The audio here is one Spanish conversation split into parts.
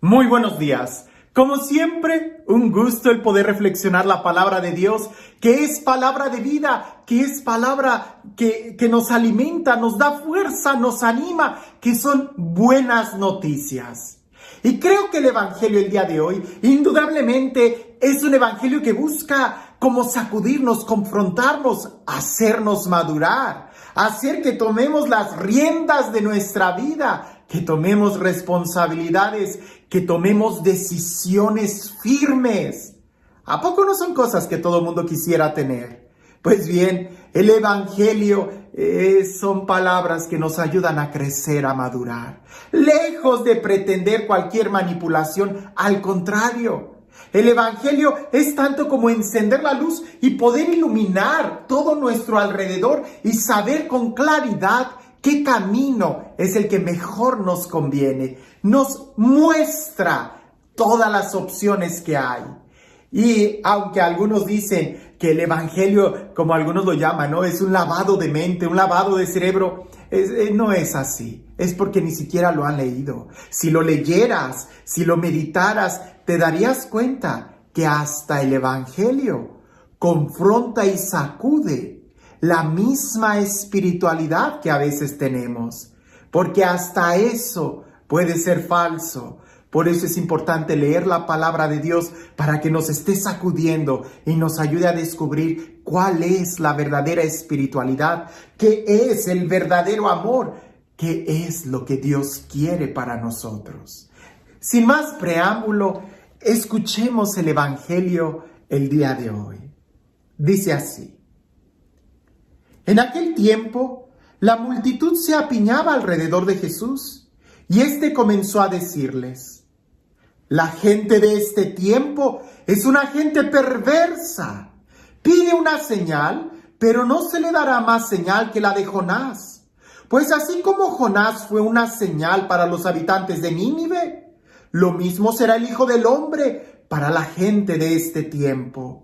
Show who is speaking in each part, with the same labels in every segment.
Speaker 1: Muy buenos días. Como siempre, un gusto el poder reflexionar la palabra de Dios, que es palabra de vida, que es palabra que nos alimenta, nos da fuerza, nos anima, que son buenas noticias. Y creo que el evangelio el día de hoy, indudablemente, es un evangelio que busca como sacudirnos, confrontarnos, hacernos madurar, hacer que tomemos las riendas de nuestra vida, que tomemos responsabilidades, que tomemos decisiones firmes. ¿A poco no son cosas que todo mundo quisiera tener? Pues bien, el evangelio son palabras que nos ayudan a crecer, a madurar. Lejos de pretender cualquier manipulación, al contrario. El evangelio es tanto como encender la luz y poder iluminar todo nuestro alrededor y saber con claridad qué camino es el que mejor nos conviene. Nos muestra todas las opciones que hay. Y aunque algunos dicen que el evangelio, como algunos lo llaman, ¿no?, es un lavado de mente, un lavado de cerebro, no es así. Es porque ni siquiera lo han leído. Si lo leyeras, si lo meditaras, te darías cuenta que hasta el evangelio confronta y sacude la misma espiritualidad que a veces tenemos, porque hasta eso puede ser falso. Por eso es importante leer la palabra de Dios para que nos esté sacudiendo y nos ayude a descubrir cuál es la verdadera espiritualidad, qué es el verdadero amor, qué es lo que Dios quiere para nosotros. Sin más preámbulo, escuchemos el evangelio el día de hoy. Dice así: en aquel tiempo, la multitud se apiñaba alrededor de Jesús, y éste comenzó a decirles: la gente de este tiempo es una gente perversa. Pide una señal, pero no se le dará más señal que la de Jonás. Pues así como Jonás fue una señal para los habitantes de Nínive, lo mismo será el Hijo del Hombre para la gente de este tiempo.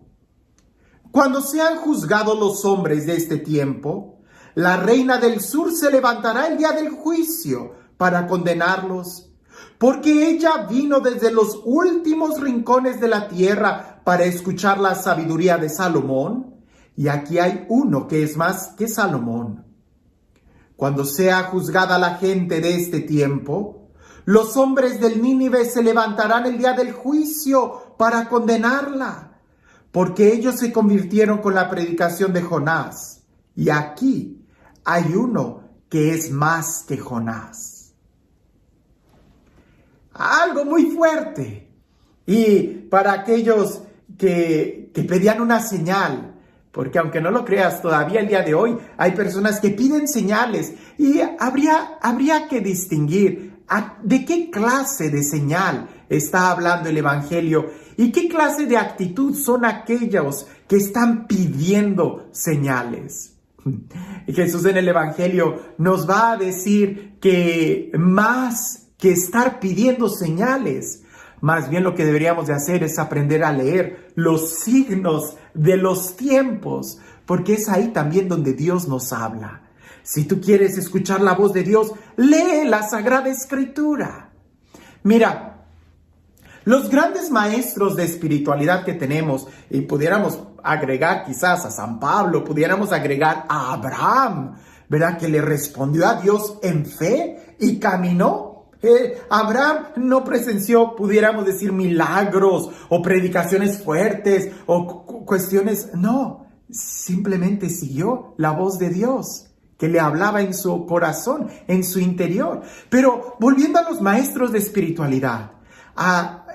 Speaker 1: Cuando sean juzgados los hombres de este tiempo, la reina del sur se levantará el día del juicio para condenarlos, porque ella vino desde los últimos rincones de la tierra para escuchar la sabiduría de Salomón, y aquí hay uno que es más que Salomón. Cuando sea juzgada la gente de este tiempo, los hombres del Nínive se levantarán el día del juicio para condenarla, porque ellos se convirtieron con la predicación de Jonás, y aquí hay uno que es más que Jonás. Algo muy fuerte. Y para aquellos que pedían una señal, porque aunque no lo creas, todavía el día de hoy hay personas que piden señales, y habría que distinguir de qué clase de señal está hablando el evangelio y qué clase de actitud son aquellos que están pidiendo señales. Y Jesús en el evangelio nos va a decir que más que estar pidiendo señales, más bien lo que deberíamos de hacer es aprender a leer los signos de los tiempos, porque es ahí también donde Dios nos habla. Si tú quieres escuchar la voz de Dios, lee la Sagrada Escritura. Mira, los grandes maestros de espiritualidad que tenemos, y pudiéramos agregar quizás a San Pablo, pudiéramos agregar a Abraham, ¿verdad?, que le respondió a Dios en fe y caminó. Abraham no presenció, pudiéramos decir, milagros o predicaciones fuertes o cuestiones. No, simplemente siguió la voz de Dios que le hablaba en su corazón, en su interior. Pero volviendo a los maestros de espiritualidad,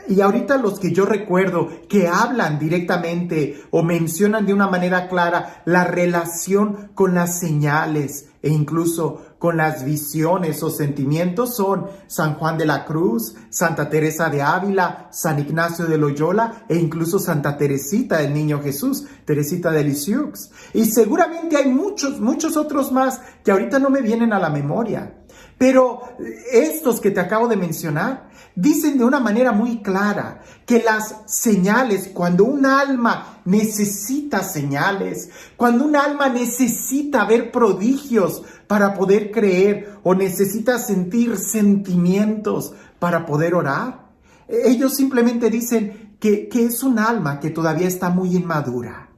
Speaker 1: y ahorita los que yo recuerdo que hablan directamente o mencionan de una manera clara la relación con las señales e incluso con las visiones o sentimientos son San Juan de la Cruz, Santa Teresa de Ávila, San Ignacio de Loyola e incluso Santa Teresita del Niño Jesús, Teresita de Lisieux. Y seguramente hay muchos otros más que ahorita no me vienen a la memoria. Pero estos que te acabo de mencionar dicen de una manera muy clara que las señales, cuando un alma necesita señales, cuando un alma necesita ver prodigios para poder creer o necesita sentir sentimientos para poder orar, ellos simplemente dicen que es un alma que todavía está muy inmadura.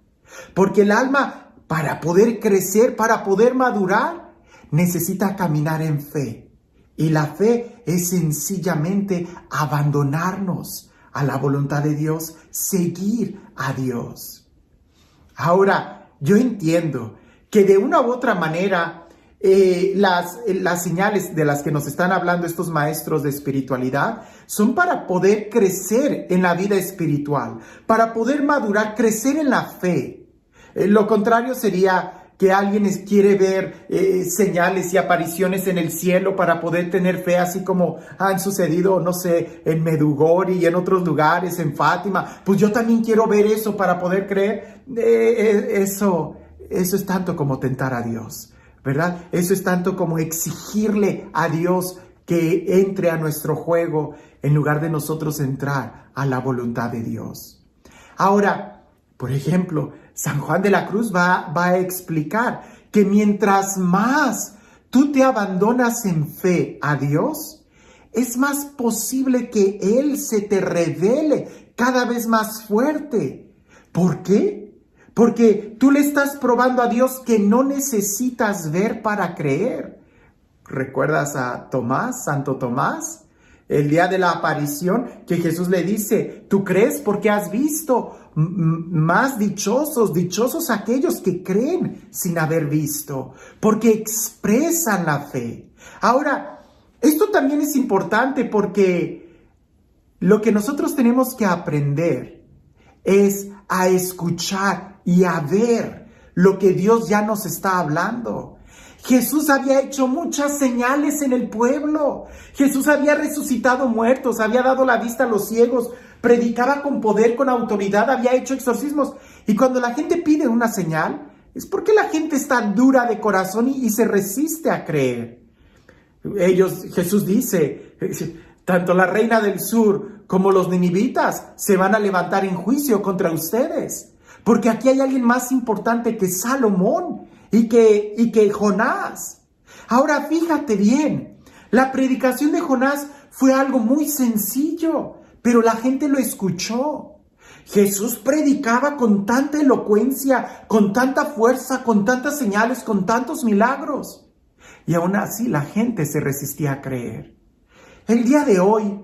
Speaker 1: Porque el alma, para poder crecer, para poder madurar, necesita caminar en fe. Y la fe es sencillamente abandonarnos a la voluntad de Dios, seguir a Dios. Ahora, yo entiendo que de una u otra manera las señales de las que nos están hablando estos maestros de espiritualidad son para poder crecer en la vida espiritual, para poder madurar, crecer en la fe. Lo contrario sería que alguien quiere ver señales y apariciones en el cielo para poder tener fe, así como han sucedido, no sé, en Medjugorje y en otros lugares, en Fátima. Pues yo también quiero ver eso para poder creer. Eso es tanto como tentar a Dios, ¿verdad? Eso es tanto como exigirle a Dios que entre a nuestro juego en lugar de nosotros entrar a la voluntad de Dios. Ahora, por ejemplo, San Juan de la Cruz va a explicar que mientras más tú te abandonas en fe a Dios, es más posible que Él se te revele cada vez más fuerte. ¿Por qué? Porque tú le estás probando a Dios que no necesitas ver para creer. ¿Recuerdas a Tomás, Santo Tomás? El día de la aparición que Jesús le dice, ¿tú crees porque has visto? Más dichosos aquellos que creen sin haber visto, porque expresan la fe. Ahora, esto también es importante porque lo que nosotros tenemos que aprender es a escuchar y a ver lo que Dios ya nos está hablando. Jesús había hecho muchas señales en el pueblo. Jesús había resucitado muertos, había dado la vista a los ciegos, predicaba con poder, con autoridad, había hecho exorcismos. Y cuando la gente pide una señal, es porque la gente está dura de corazón y se resiste a creer. Jesús dice, tanto la reina del sur como los ninivitas se van a levantar en juicio contra ustedes. Porque aquí hay alguien más importante que Salomón y que Jonás. Ahora fíjate bien, la predicación de Jonás fue algo muy sencillo, pero la gente lo escuchó. Jesús predicaba con tanta elocuencia, con tanta fuerza, con tantas señales, con tantos milagros. Y aún así la gente se resistía a creer. El día de hoy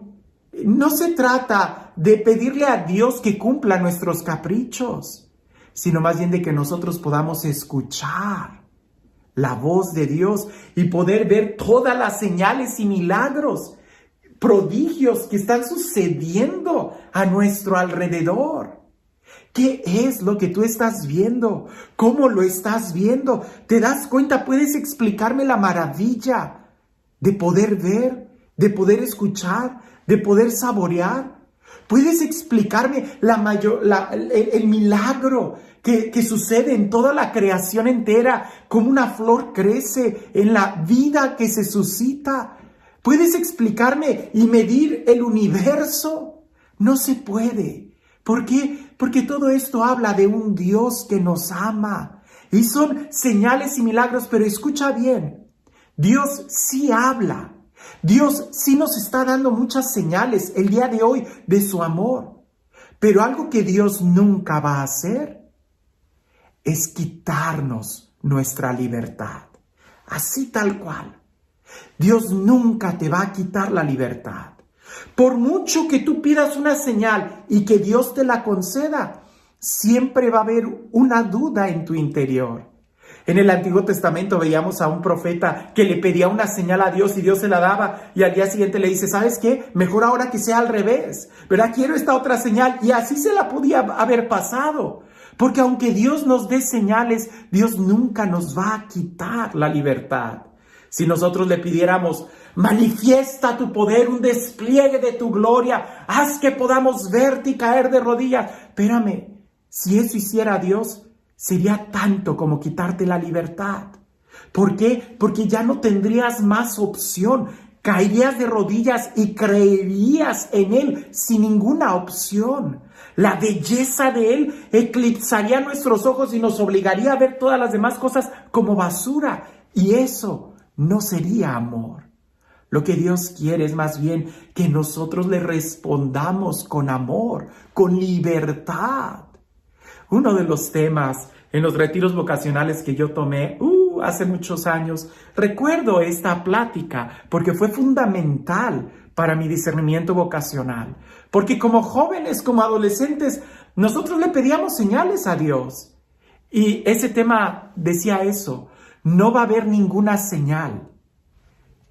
Speaker 1: no se trata de pedirle a Dios que cumpla nuestros caprichos, sino más bien de que nosotros podamos escuchar la voz de Dios y poder ver todas las señales y milagros, prodigios que están sucediendo a nuestro alrededor. ¿Qué es lo que tú estás viendo? ¿Cómo lo estás viendo? ¿Te das cuenta? ¿Puedes explicarme la maravilla de poder ver, de poder escuchar, de poder saborear? ¿Puedes explicarme el milagro que sucede en toda la creación entera? Cómo una flor crece en la vida que se suscita. ¿Puedes explicarme y medir el universo? No se puede. ¿Por qué? Porque todo esto habla de un Dios que nos ama. Y son señales y milagros, pero escucha bien. Dios sí habla. Dios sí nos está dando muchas señales el día de hoy de su amor. Pero algo que Dios nunca va a hacer es quitarnos nuestra libertad. Así tal cual. Dios nunca te va a quitar la libertad. Por mucho que tú pidas una señal y que Dios te la conceda, siempre va a haber una duda en tu interior. En el Antiguo Testamento veíamos a un profeta que le pedía una señal a Dios y Dios se la daba, y al día siguiente le dice, ¿sabes qué? Mejor ahora que sea al revés, ¿verdad? Quiero esta otra señal, y así se la podía haber pasado. Porque aunque Dios nos dé señales, Dios nunca nos va a quitar la libertad. Si nosotros le pidiéramos, manifiesta tu poder, un despliegue de tu gloria, haz que podamos verte y caer de rodillas. Espérame, si eso hiciera Dios, sería tanto como quitarte la libertad. ¿Por qué? Porque ya no tendrías más opción. Caerías de rodillas y creerías en Él sin ninguna opción. La belleza de Él eclipsaría nuestros ojos y nos obligaría a ver todas las demás cosas como basura. Y eso no sería amor. Lo que Dios quiere es más bien que nosotros le respondamos con amor, con libertad. Uno de los temas en los retiros vocacionales que yo tomé hace muchos años, recuerdo esta plática porque fue fundamental para mi discernimiento vocacional. Porque como jóvenes, como adolescentes, nosotros le pedíamos señales a Dios. Y ese tema decía eso: no va a haber ninguna señal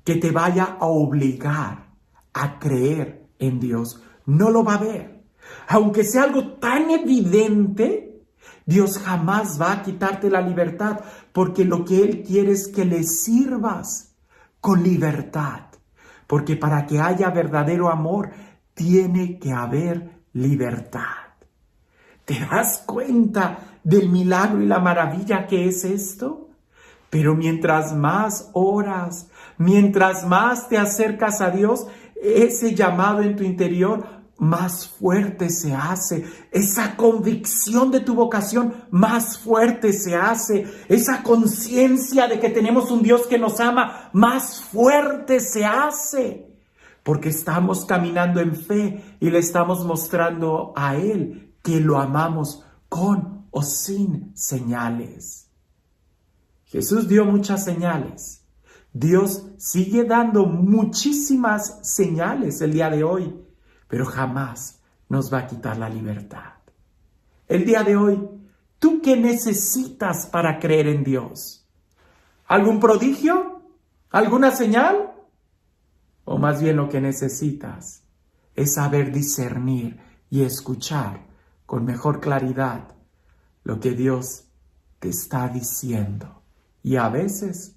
Speaker 1: que te vaya a obligar a creer en Dios. No lo va a haber. Aunque sea algo tan evidente, Dios jamás va a quitarte la libertad, porque lo que Él quiere es que le sirvas con libertad. Porque para que haya verdadero amor, tiene que haber libertad. ¿Te das cuenta del milagro y la maravilla que es esto? Pero mientras más oras, mientras más te acercas a Dios, ese llamado en tu interior más fuerte se hace. Esa convicción de tu vocación más fuerte se hace. Esa conciencia de que tenemos un Dios que nos ama más fuerte se hace. Porque estamos caminando en fe y le estamos mostrando a Él que lo amamos con o sin señales. Jesús dio muchas señales. Dios sigue dando muchísimas señales el día de hoy, pero jamás nos va a quitar la libertad. El día de hoy, ¿tú qué necesitas para creer en Dios? ¿Algún prodigio? ¿Alguna señal? O más bien lo que necesitas es saber discernir y escuchar con mejor claridad lo que Dios te está diciendo, y a veces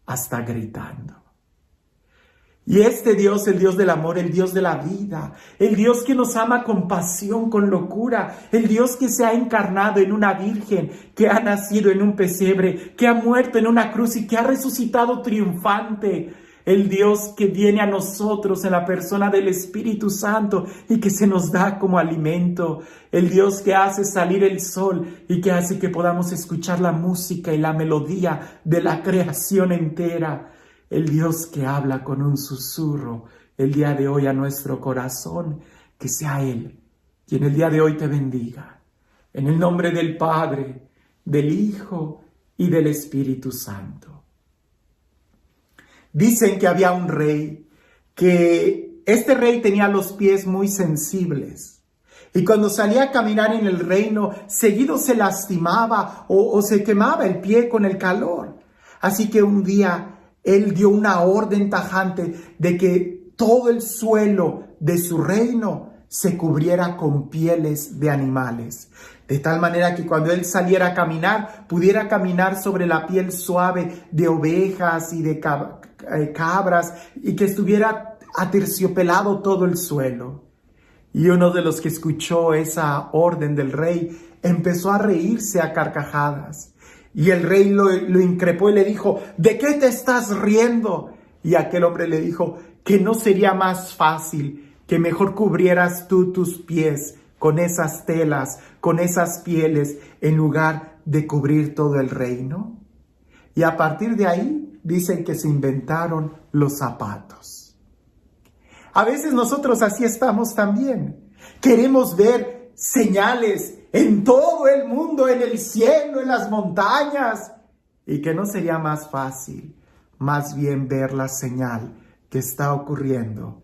Speaker 1: hasta gritando. Y este Dios, el Dios del amor, el Dios de la vida, el Dios que nos ama con pasión, con locura, el Dios que se ha encarnado en una virgen, que ha nacido en un pesebre, que ha muerto en una cruz y que ha resucitado triunfante, el Dios que viene a nosotros en la persona del Espíritu Santo y que se nos da como alimento, el Dios que hace salir el sol y que hace que podamos escuchar la música y la melodía de la creación entera. El Dios que habla con un susurro el día de hoy a nuestro corazón, que sea Él quien el día de hoy te bendiga. En el nombre del Padre, del Hijo y del Espíritu Santo. Dicen que había un rey, que este rey tenía los pies muy sensibles. Y cuando salía a caminar en el reino, seguido se lastimaba o se quemaba el pie con el calor. Así que un día él dio una orden tajante de que todo el suelo de su reino se cubriera con pieles de animales. De tal manera que cuando él saliera a caminar, pudiera caminar sobre la piel suave de ovejas y de cabras, y que estuviera aterciopelado todo el suelo. Y uno de los que escuchó esa orden del rey empezó a reírse a carcajadas. Y el rey lo increpó y le dijo: ¿de qué te estás riendo? Y aquel hombre le dijo: que no sería más fácil que mejor cubrieras tú tus pies con esas telas, con esas pieles, en lugar de cubrir todo el reino. Y a partir de ahí dicen que se inventaron los zapatos. A veces nosotros así estamos también. Queremos ver señales en todo el mundo, en el cielo, en las montañas. Y que no sería más fácil, más bien ver la señal que está ocurriendo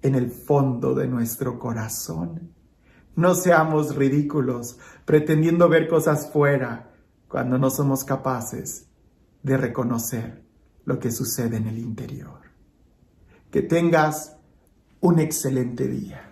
Speaker 1: en el fondo de nuestro corazón. No seamos ridículos pretendiendo ver cosas fuera cuando no somos capaces de reconocer lo que sucede en el interior. Que tengas un excelente día.